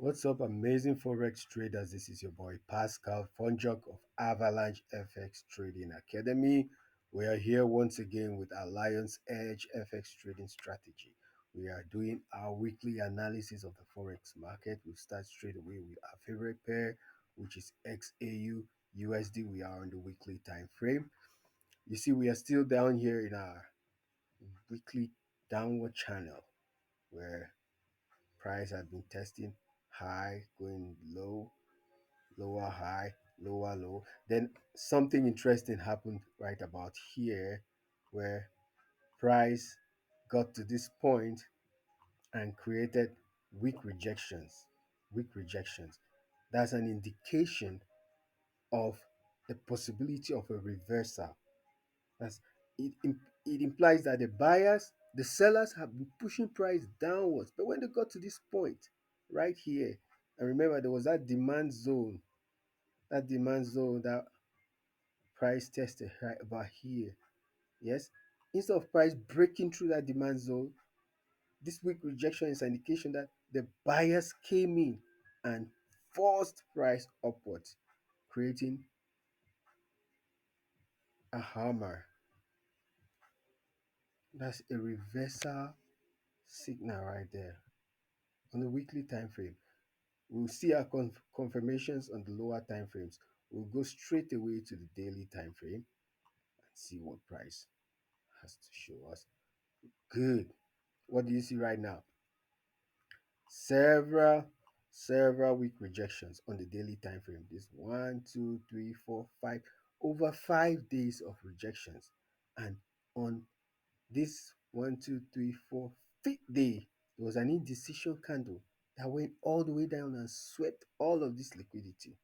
What's up, amazing Forex traders? This is your boy Pascal Fonjok of Avalanche FX Trading Academy. We are here once again with our LionsEdge FX trading strategy. We are doing our weekly analysis of the Forex market. We'll start straight away with our favorite pair, which is XAUUSD. We are on the weekly time frame. You see, we are still down here in our weekly downward channel where price has been testing high, going low, lower high, lower low. Then something interesting happened right about here where price got to this point and created weak rejections. Weak rejections. That's an indication of the possibility of a reversal. That's it implies that the sellers have been pushing price downwards. But when they got to this point right here, and remember there was that demand zone that price tested right about here. Yes. Instead of price breaking through that demand zone, this weak rejection is an indication that the buyers came in and forced price upwards, creating a hammer. That's a reversal signal right there on the weekly time frame. We'll see our confirmations on the lower time frames. We'll go straight away to the daily time frame and see what price has to show us. Good. What do you see right now? Several weak rejections on the daily time frame. This 1, 2, 3, 4, 5, over 5 days of rejections. And on this 1, 2, 3, 4, fifth day, there was an indecision candle that went all the way down and swept all of this liquidity.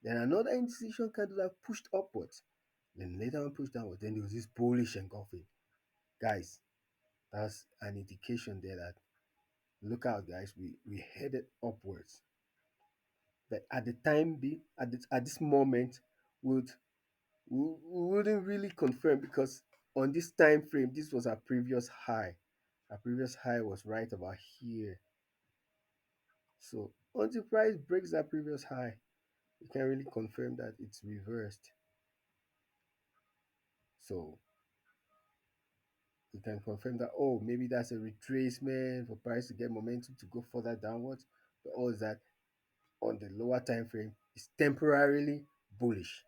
Then another indecision candle that pushed upwards. Then later on pushed downwards. Then there was this bullish engulfing. Guys, that's an indication there that look out, guys. We headed upwards. But at the time be at this moment, would we wouldn't really confirm because on this time frame, this was our previous high. Our previous high was right about here. So until price breaks that previous high, we can really confirm that it's reversed. So we can confirm that, oh, maybe that's a retracement for price to get momentum to go further downwards. But all is that on the lower time frame is temporarily bullish.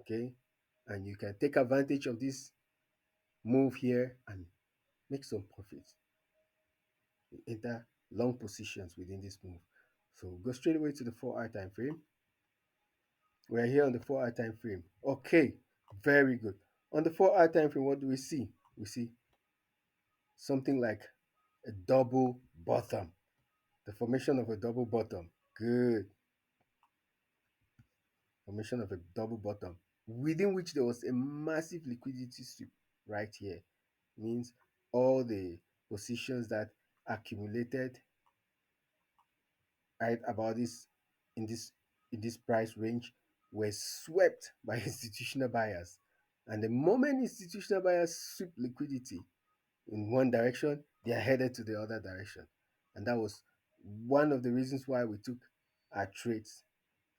Okay, and you can take advantage of this move here and make some profits. You enter long positions within this move. So go straight away to the 4-hour time frame. We're here on the 4-hour time frame. Okay, very good. On the 4-hour time frame, what do we see? We see something like a double bottom, the formation of a double bottom. Good. Formation of a double bottom, within which there was a massive liquidity sweep right here. Means all the positions that accumulated right about this in this in this price range were swept by institutional buyers. And the moment institutional buyers sweep liquidity in one direction, they are headed to the other direction. And that was one of the reasons why we took our trades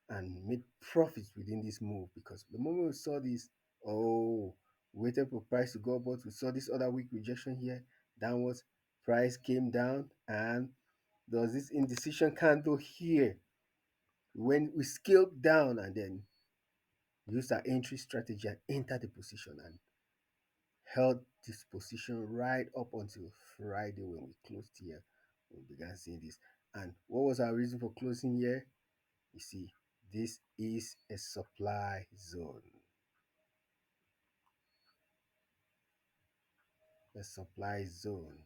and made profits within this move, because the moment we saw this, oh, waited for price to go upwards, we saw this other weak rejection here, downwards, price came down, and there was this indecision candle here. When we scaled down and then used our entry strategy and entered the position and held this position right up until Friday when we closed here. We began seeing this. And what was our reason for closing here? You see, this is a supply zone. A supply zone.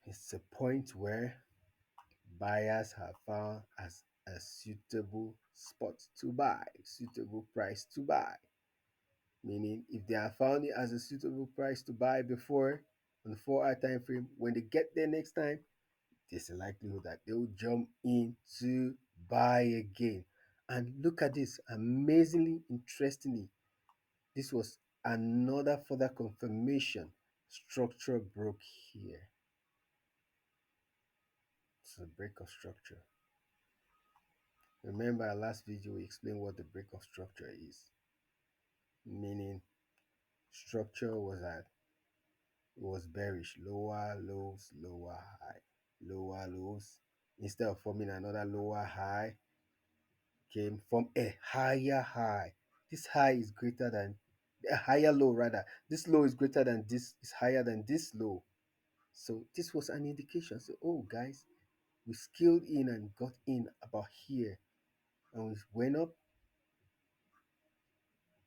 It's a point where buyers have found as a suitable spot to buy, suitable price to buy. Meaning, if they have found it as a suitable price to buy before on the 4-hour time frame, when they get there next time, there's a likelihood that they'll jump in to buy again. And look at this, amazingly, interestingly, this was another further confirmation. Structure broke here. So breakout structure. Remember our last video we explained what the breakout structure is. Meaning structure was at it was bearish. Lower lows, lower high. Lower lows. Instead of forming another lower high, came from a higher high. This high is greater than a higher low rather. This low is greater than this, is higher than this low. So this was an indication. So oh guys, we scaled in and got in about here. And we went up,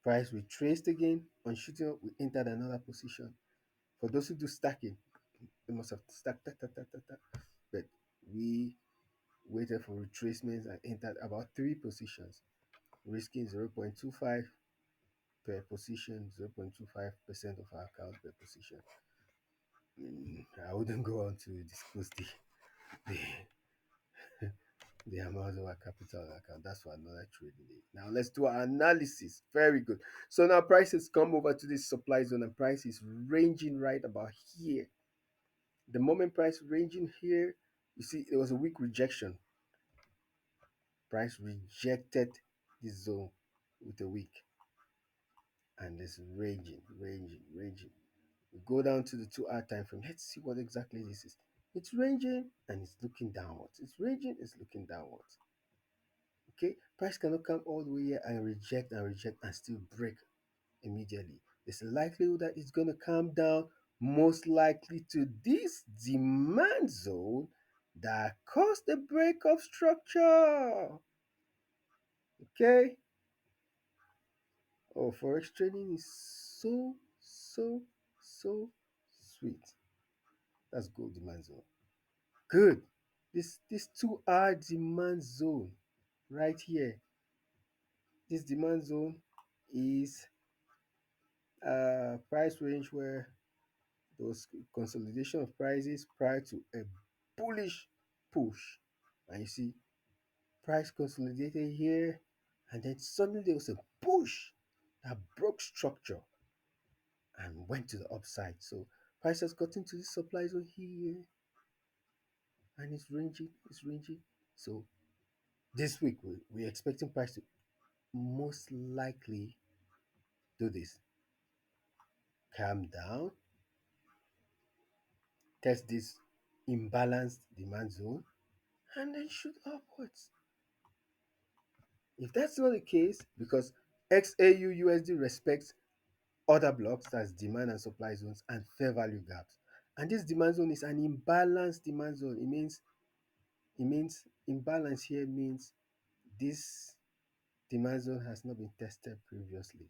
price retraced again. On shooting up, we entered another position. For those who do stacking, they must have stacked, but we waited for retracements and entered about 3 positions, risking 0.25 per position, 0.25% of our account per position. I wouldn't go on to disclose the, the amount of our capital account. That's for another trading day. Now let's do our analysis. Very good. So now prices come over to this supply zone and price is ranging right about here. The moment price ranging here, you see it was a weak rejection. Price rejected this zone with a weak and it's ranging. We go down to the 2 hour time frame. Let's see what exactly this is. It's ranging and it's looking downwards. It's ranging, it's looking downwards. Okay, price cannot come all the way here and reject and still break immediately. There's a likelihood that it's going to come down, most likely to this demand zone that caused the break of structure. Okay. Oh, forex trading is so sweet. That's gold demand zone. Good. This 2 hour demand zone right here. This demand zone is price range where there was consolidation of prices prior to a bullish push. And you see price consolidated here and then suddenly there was a push that broke structure and went to the upside. So price has gotten to this supply zone here and it's ranging. So this week we're expecting price to most likely do this. Calm down, test this imbalanced demand zone, and then shoot upwards. If that's not the case, because XAUUSD respects other blocks, that's demand and supply zones and fair value gaps. And this demand zone is an imbalanced demand zone. It means imbalance here means this demand zone has not been tested previously.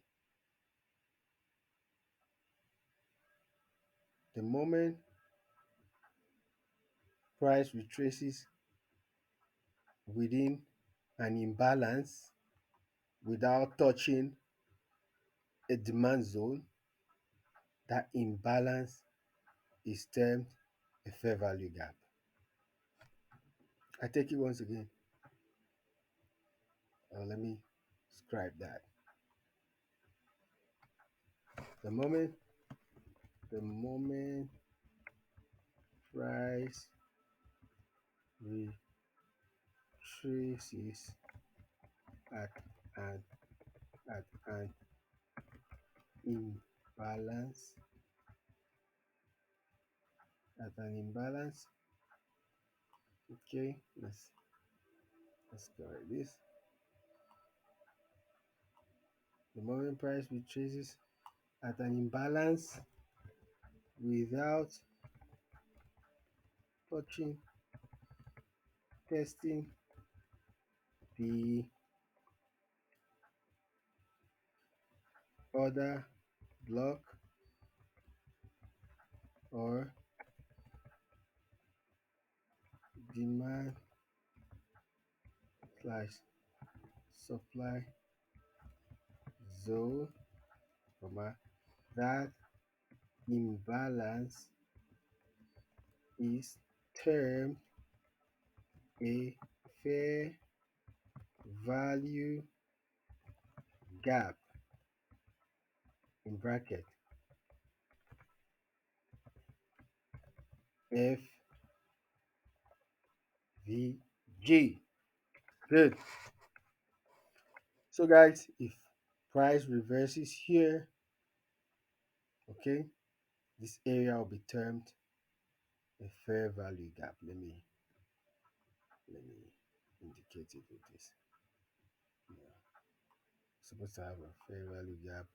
The moment price retraces within an imbalance without touching a demand zone, that imbalance is termed a fair value gap. I take it once again. Let me scribe that. The moment the moment price retraces at an at an imbalance okay, let's correct this. The moment price retraces at an imbalance without touching testing the order block or demand slash supply zone, that imbalance is termed a fair value gap in bracket VG. Good. So guys, if price reverses here, okay, this area will be termed a fair value gap. Let me indicate it with this. Yeah. Supposed to have a fair value gap.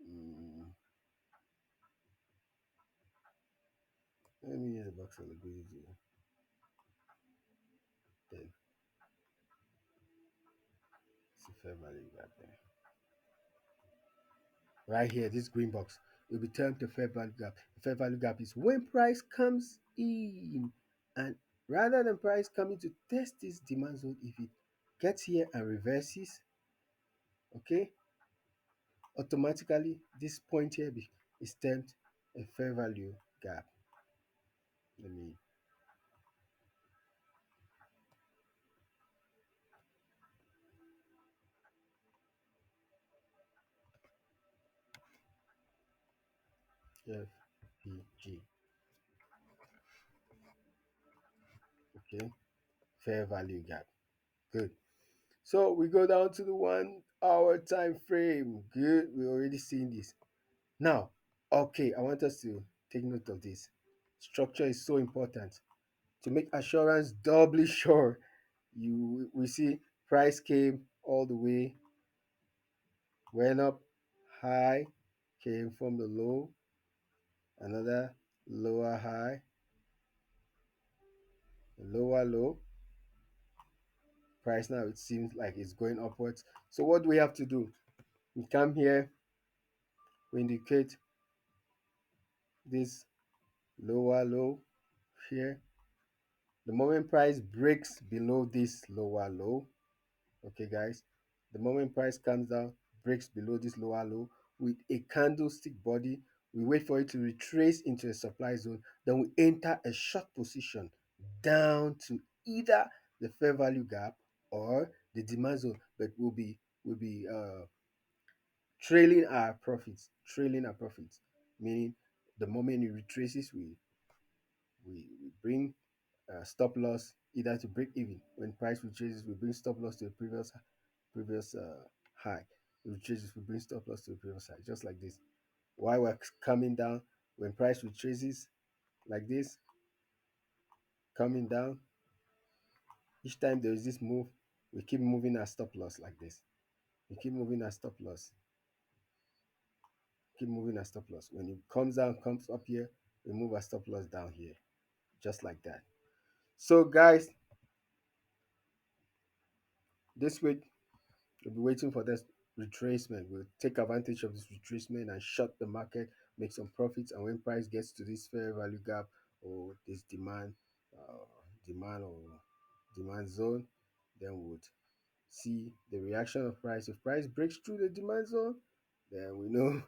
Mm, Let me use a box of liquidity. Then it's a fair value gap there. Right here, this green box will be termed the fair value gap. The fair value gap is when price comes in, and rather than price coming to test this demand zone, if it gets here and reverses, okay, automatically this point here is termed a fair value gap. Let me FPG. Okay, fair value gap. Good. So we go down to the 1 hour time frame. Good. We already seen this. Now, okay, I want us to take note of this. Structure is so important to make assurance doubly sure. We see price came all the way, went up high, came from the low, another lower high, lower low. Price now it seems like it's going upwards. So what do we have to do? We come here, we indicate this lower low here. The moment price breaks below this lower low, okay guys, the moment price comes down, breaks below this lower low with a candlestick body, we wait for it to retrace into a supply zone, then we enter a short position down to either the fair value gap or the demand zone, but we'll be trailing our profits, meaning the moment it retraces, we bring stop loss either to break even. When price retraces, we bring stop loss to the previous high. It retraces, we bring stop loss to the previous high, just like this. While we're coming down, when price retraces like this, coming down, each time there is this move, we keep moving our stop loss like this. We keep moving our stop loss, keep moving our stop loss. When it comes down, comes up here, we move our stop loss down here, just like that. So guys, this way we'll be waiting for this retracement. We'll take advantage of this retracement and short the market, make some profits. And when price gets to this fair value gap or this uh, demand or demand zone, then we would see the reaction of price. If price breaks through the demand zone, then we know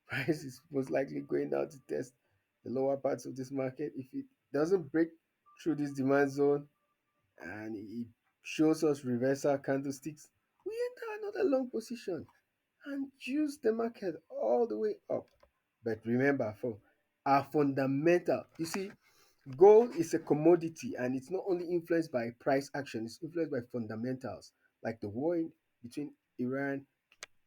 price is most likely going down to test the lower parts of this market. If it doesn't break through this demand zone, and it shows us reversal candlesticks, we enter another long position and use the market all the way up. But remember, for our fundamental, you see, gold is a commodity and it's not only influenced by price action, it's influenced by fundamentals like the war between Iran,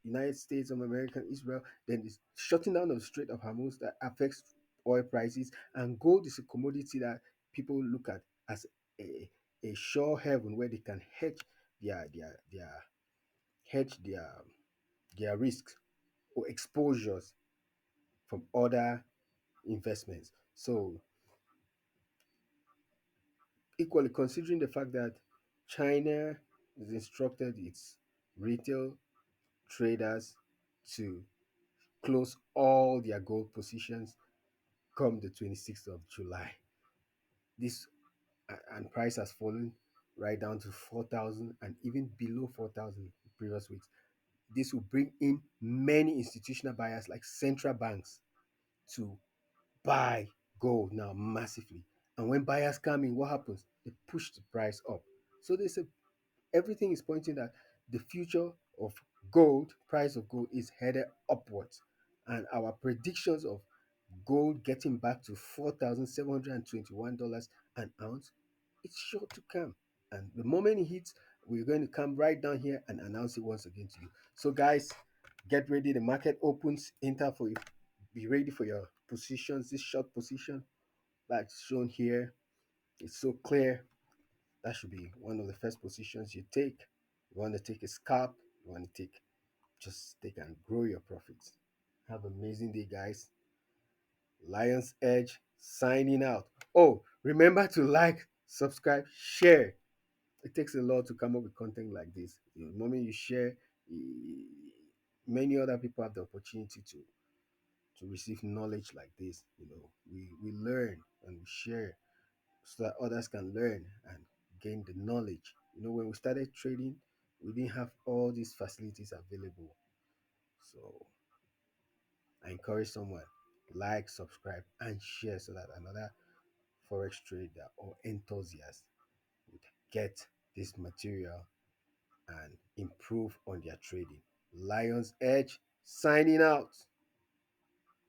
United States of America, and Israel. Then it's shutting down of the Strait of Hormuz that affects oil prices. And gold is a commodity that people look at as a, a sure haven where they can their hedge their risks or exposures from other investments. So equally considering the fact that China has instructed its retail traders to close all their gold positions come the 26th of July. This and price has fallen right down to 4,000 and even below 4,000 in previous weeks. This will bring in many institutional buyers like central banks to buy gold now massively. And when buyers come in, what happens? They push the price up. So they say everything is pointing that the future of gold, price of gold is headed upwards. And our predictions of gold getting back to $4,721 an ounce it's sure to come. And the moment it hits, we're going to come right down here and announce it once again to you. So, guys, get ready. The market opens. Enter for you. Be ready for your positions. This short position that's shown here, it's so clear. That should be one of the first positions you take. You want to take a scalp. You want to take, just take and grow your profits. Have an amazing day, guys. Lions Edge signing out. Oh, remember to like, subscribe, share. It takes a lot to come up with content like this. The moment you share, many other people have the opportunity to receive knowledge like this. We learn and we share so that others can learn and gain the knowledge. When we started trading, we didn't have all these facilities available. So I encourage someone, like, subscribe, and share so that another forex trader or enthusiast would get this material and improve on their trading. Lions Edge signing out.